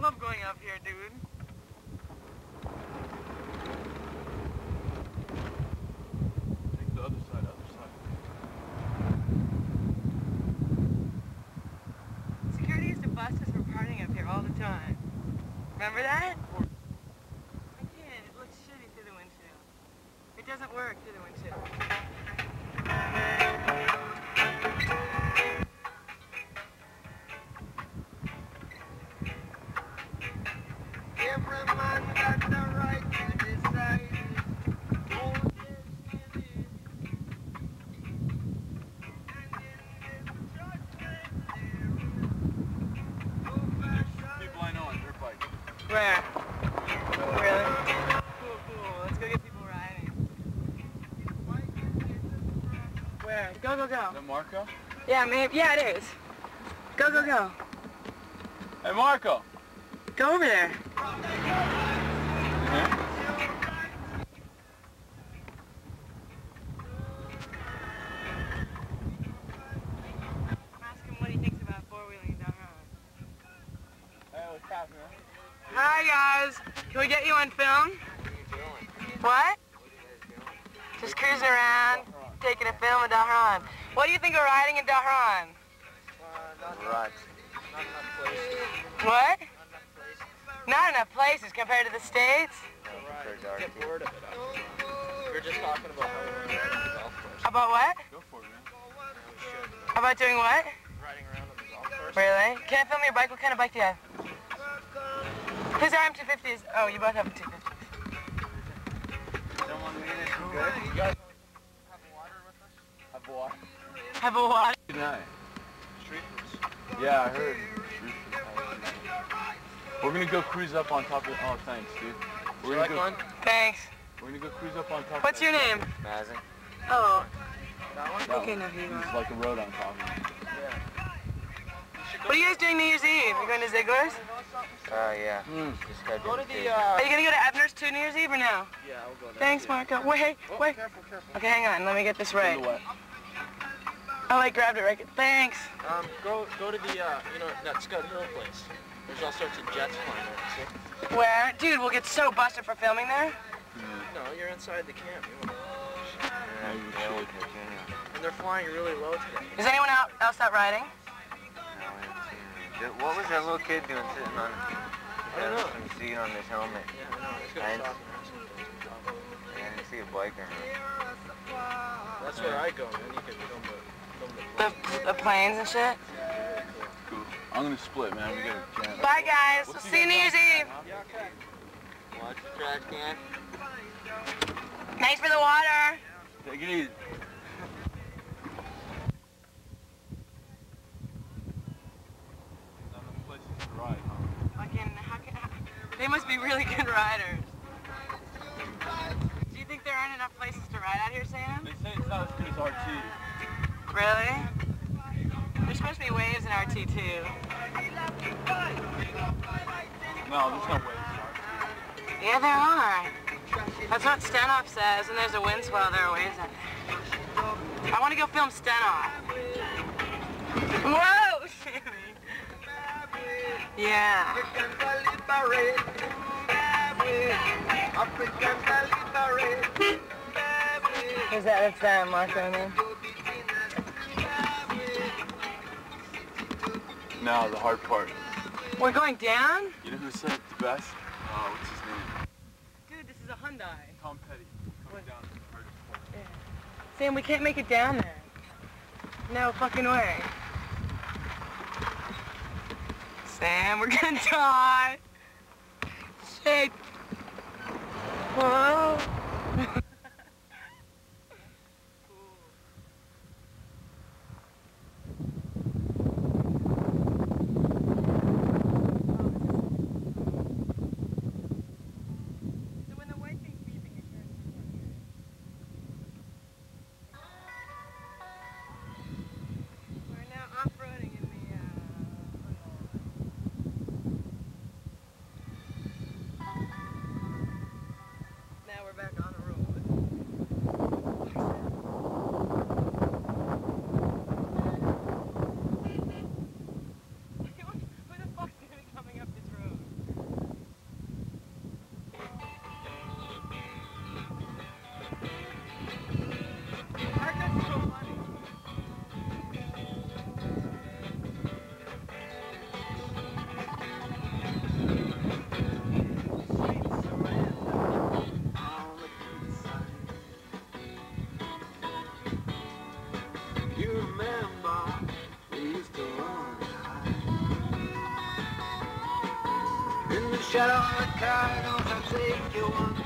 love going up here, dude. Take the other side, Security used to bust us for partying up here all the time. Remember that? I can't. It looks shitty through the windshield. It doesn't work through the windshield. Every man got the right to decide his own destiny. People I know on dirt bikes. Where? Really? Cool, cool. Let's go get people riding. Where? Go, go, go. Is that Marco? Yeah, maybe. Yeah, it is. Go, go, go. Hey, Marco! Go over there. Ask him what he thinks about four-wheeling down the road. Hey, what's happening? Hi, guys. Can we get you on film? What? Just cruising around, taking a film of Dahran. What do you think of riding in Dahran? Right. What? Not enough places compared to the States? Get bored of it. You're just talking about how we're riding on the golf course. About what? Go for it, man. We should. About doing what? Riding around on the golf course. Really? Can I film your bike? What kind of bike do you have? Whose RM250 is? Oh, you both have a 250. Someone made it good. You guys have water with us? Have water. Have a what? Good night. Street foods. Yeah, I heard. We're gonna go cruise up on top of. Oh, thanks, dude. We're gonna go. Thanks. We're gonna go cruise up on top. What's your name? Mazing. Oh. That one? Okay, no, here you There's are. like a road on top of it. Yeah. What are you guys doing New Year's Eve? Are you going to Ziegler's? Yeah. Just gotta Go to the, Are you going to go to Ebner's too New Year's Eve or no? Yeah, I'll go there. Thanks, Marco. Wait, wait. Careful, careful. Okay, hang on. Let me get this right. In the wet. Oh, I grabbed it right. Thanks. Go to the, that Scott Hill place. There's all sorts of jets flying over, see? Where? Dude, we'll get so busted for filming there. No, you're inside the camp. You won't. Yeah, we could, And they're flying really low today. Is anyone else out riding? What was that little kid doing sitting on I don't know. the seat on his helmet? Yeah, I know. It's I gonna didn't- stop. I didn't see a biker. That's where I go, man. You can film The planes and shit? Cool. I'm gonna split, man. We gotta jam. Bye, guys. We'll see you New Year's Eve. Yeah, okay. Watch the trash can. Thanks for the water. Take it easy. Not enough places to ride, huh? They must be really good riders. Do you think there aren't enough places to ride out here, Sam? They say it's not as good as RT. Really? There's supposed to be waves in RT too. No, there's no waves in RT. Yeah, there are. That's what Stenoff says, and there's a wind swell, there are waves in it. I want to go film Stenoff. Whoa, Sammy. Yeah. Is that, it's Marco then? Now, the hard part. We're going down? You know who said it the best? What's his name? Dude, this is a Hyundai. Tom Petty. Coming down is the hardest part. Yeah. Sam, we can't make it down there. No fucking way. Sam, we're gonna die. Shit. Whoa. Now we're back You remember we used to run and hide. In the shadow of the cardinals, I'll take you on